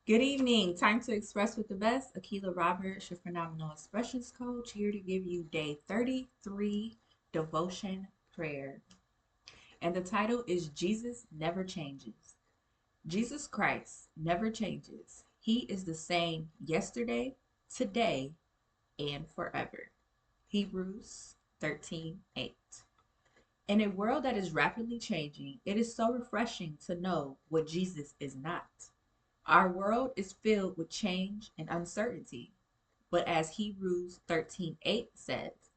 Good evening. Time to express with the best. Akila Roberts, your phenomenal expressions coach, here to give you day 33 devotion prayer. And the title is Jesus Never Changes. Jesus Christ never changes. He is the same yesterday, today, and forever. Hebrews 13:8. In a world that is rapidly changing, it is so refreshing to know what Jesus is not. Our world is filled with change and uncertainty, but as Hebrews 13:8 says,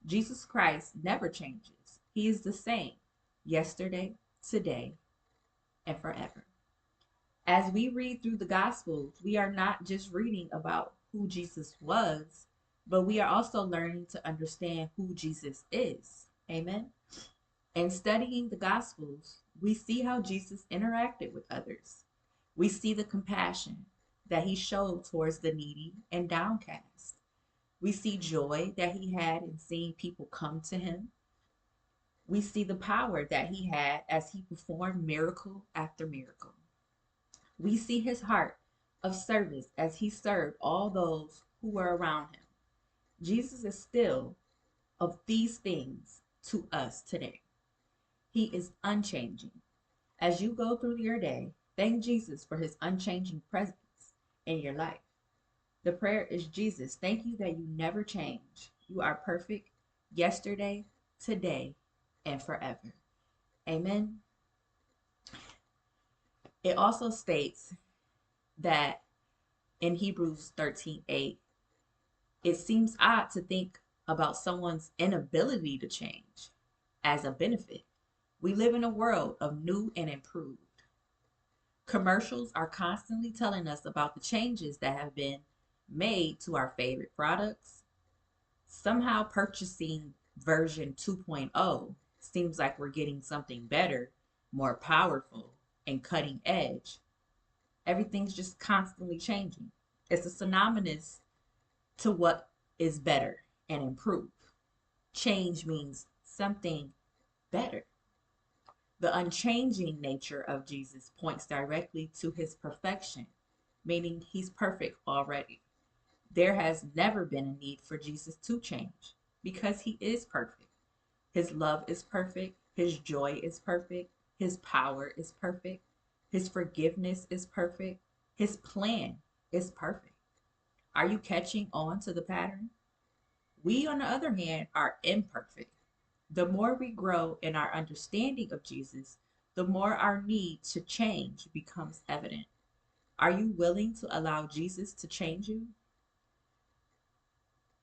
Jesus Christ never changes. He is the same yesterday, today, and forever. As we read through the Gospels, we are not just reading about who Jesus was, but we are also learning to understand who Jesus is. Amen. In studying the Gospels, we see how Jesus interacted with others. We see the compassion that he showed towards the needy and downcast. We see joy that he had in seeing people come to him. We see the power that he had as he performed miracle after miracle. We see his heart of service as he served all those who were around him. Jesus is still of these things to us today. He is unchanging. As you go through your day, thank Jesus for his unchanging presence in your life. The prayer is Jesus, thank you that you never change. You are perfect yesterday, today, and forever. Amen. It also states that in Hebrews 13:8, it seems odd to think about someone's inability to change as a benefit. We live in a world of new and improved. Commercials are constantly telling us about the changes that have been made to our favorite products. Somehow purchasing version 2.0 seems like we're getting something better, more powerful, and cutting edge. Everything's just constantly changing. It's a synonymous to what is better and improved. Change means something better. The unchanging nature of Jesus points directly to his perfection, meaning he's perfect already. There has never been a need for Jesus to change because he is perfect. His love is perfect, his joy is perfect, his power is perfect, his forgiveness is perfect, his plan is perfect. Are you catching on to the pattern? We, on the other hand, are imperfect. The more we grow in our understanding of Jesus, the more our need to change becomes evident. Are you willing to allow Jesus to change you?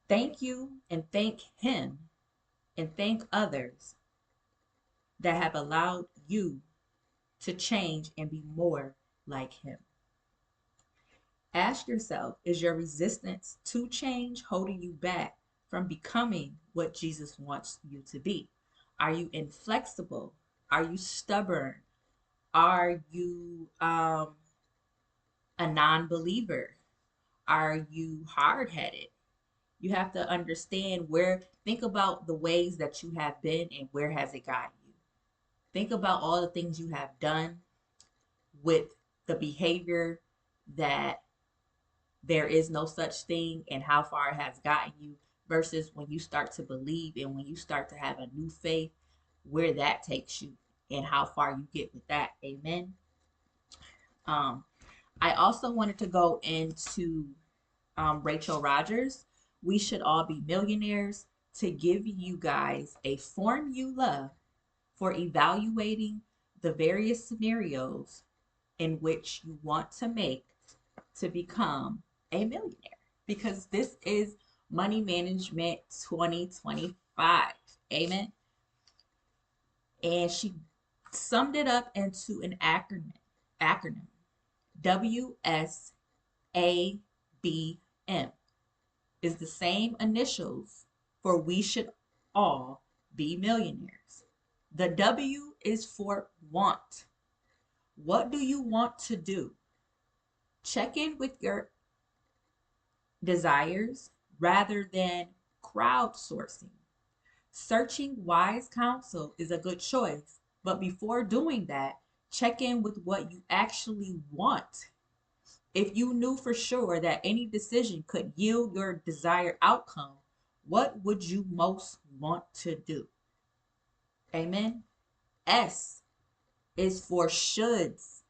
Thank you and thank him and thank others that have allowed you to change and be more like him. Ask yourself, is your resistance to change holding you back from becoming what Jesus wants you to be? Are you inflexible? Are you stubborn? Are you a non believer? Are you hard headed? You have to understand think about the ways that you have been and where has it gotten you. Think about all the things you have done with the behavior that there is no such thing and how far it has gotten you versus when you start to believe and when you start to have a new faith, where that takes you and how far you get with that. Amen. Um, I also wanted to go into Rachel Rogers. We should all be millionaires to give you guys a formula for evaluating the various scenarios in which you want to make to become a millionaire because this is Money Management 2025. Amen. And she summed it up into an acronym WSABM is the same initials for we should all be millionaires. The W is for want. What do you want to do? Check in with your desires rather than crowdsourcing. Searching wise counsel is a good choice, but before doing that, check in with what you actually want. If you knew for sure that any decision could yield your desired outcome, what would you most want to do? Amen. S is for shoulds.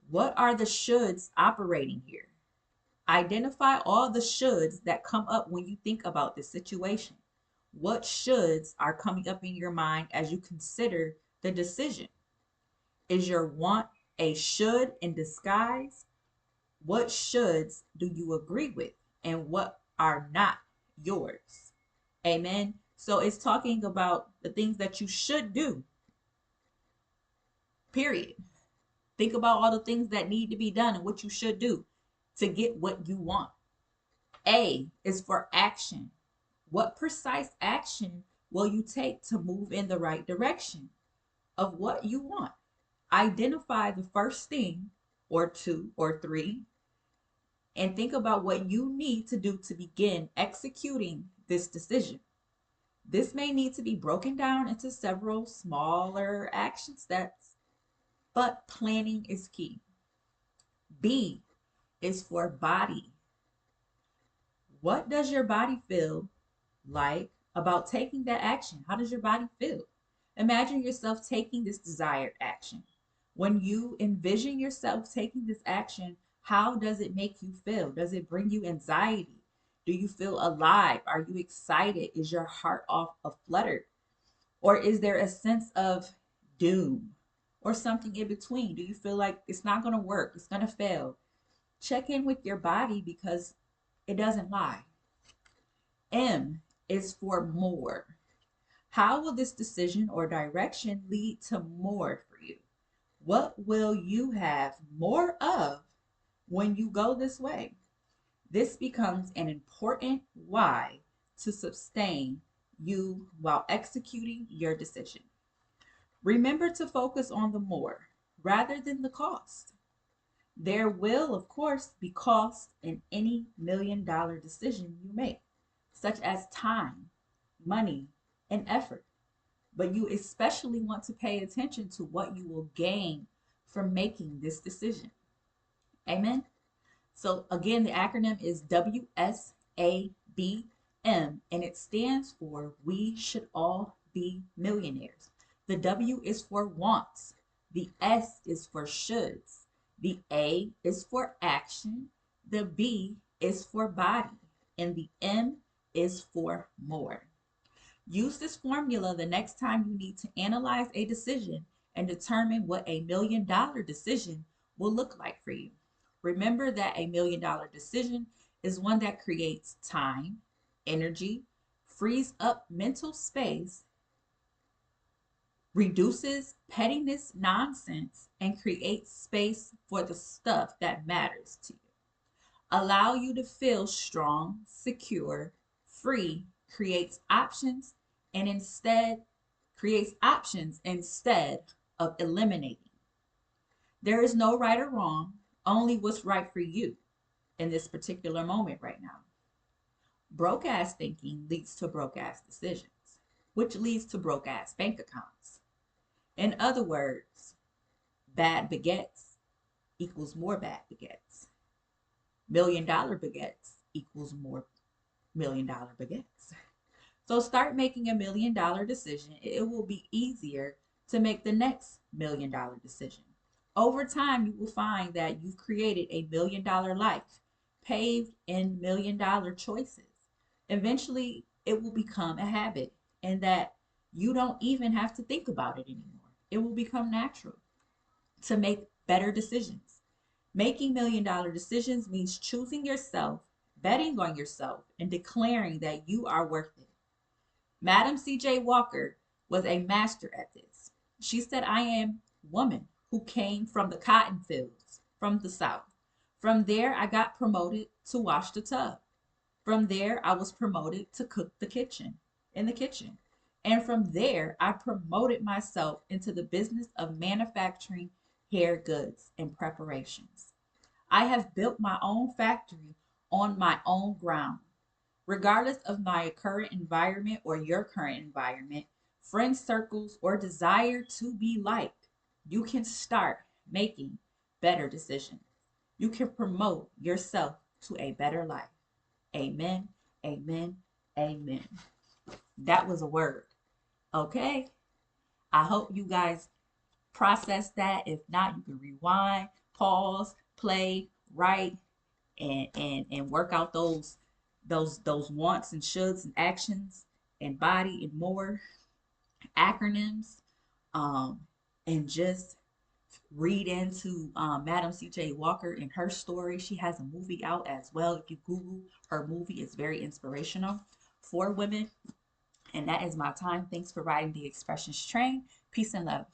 What are the shoulds operating here? Identify all the shoulds that come up when you think about this situation. What shoulds are coming up in your mind as you consider the decision? Is your want a should in disguise? What shoulds do you agree with and what are not yours? Amen. So it's talking about the things that you should do, period. Think about all the things that need to be done and what you should do to get what you want. A is for action. What precise action will you take to move in the right direction of what you want? Identify the first thing, or two, or three, and think about what you need to do to begin executing this decision. This may need to be broken down into several smaller action steps, but planning is key. B is for body. What does your body feel like about taking that action? How does your body feel? Imagine yourself taking this desired action. When you envision yourself taking this action, how does it make you feel? Does it bring you anxiety? Do you feel alive? Are you excited? Is your heart off a flutter? Or is there a sense of doom or something in between? Do you feel like it's not going to work? It's going to fail? Check in with your body because it doesn't lie. M is for more. How will this decision or direction lead to more for you? What will you have more of when you go this way? This becomes an important why to sustain you while executing your decision. Remember to focus on the more rather than the cost. There will, of course, be cost in any $1,000,000 decision you make, such as time, money, and effort. But you especially want to pay attention to what you will gain from making this decision. Amen. So again, the acronym is WSABM, and it stands for We Should All Be Millionaires. The W is for wants. The S is for shoulds. The A is for action. The B is for body. And the M is for more. Use this formula the next time you need to analyze a decision and determine what a $1,000,000 decision will look like for you. Remember that a $1,000,000 decision is one that creates time, energy, frees up mental space, reduces pettiness nonsense, and creates space for the stuff that matters to you. Allow you to feel strong, secure, free, creates options instead of eliminating. There is no right or wrong, only what's right for you in this particular moment right now. Broke ass thinking leads to broke ass decisions, which leads to broke ass bank accounts. In other words, bad baguettes equals more bad baguettes. $1,000,000 baguettes equals more $1,000,000 baguettes. So start making a $1,000,000 decision. It will be easier to make the next $1,000,000 decision. Over time, you will find that you've created a $1,000,000 life, paved in $1,000,000 choices. Eventually, it will become a habit, and that you don't even have to think about it anymore. It will become natural to make better decisions. Making $1,000,000 decisions means choosing yourself, betting on yourself, and declaring that you are worth it. Madam C.J. Walker was a master at this. She said, I am a woman who came from the cotton fields, from the South. From there, I got promoted to wash the tub. From there, I was promoted to cook in the kitchen. And from there, I promoted myself into the business of manufacturing hair goods and preparations. I have built my own factory on my own ground. Regardless of my current environment or your current environment, friend circles, or desire to be liked, you can start making better decisions. You can promote yourself to a better life. Amen. Amen. Amen. That was a word. Okay. I hope you guys process that. If not, you can rewind, pause, play, write, and work out those wants and shoulds and actions and body and more acronyms. Um, and just read into Madam C.J. Walker and her story. She has a movie out as well. If you Google her movie, it's very inspirational for women. And that is my time. Thanks for riding the Expressions train. Peace and love.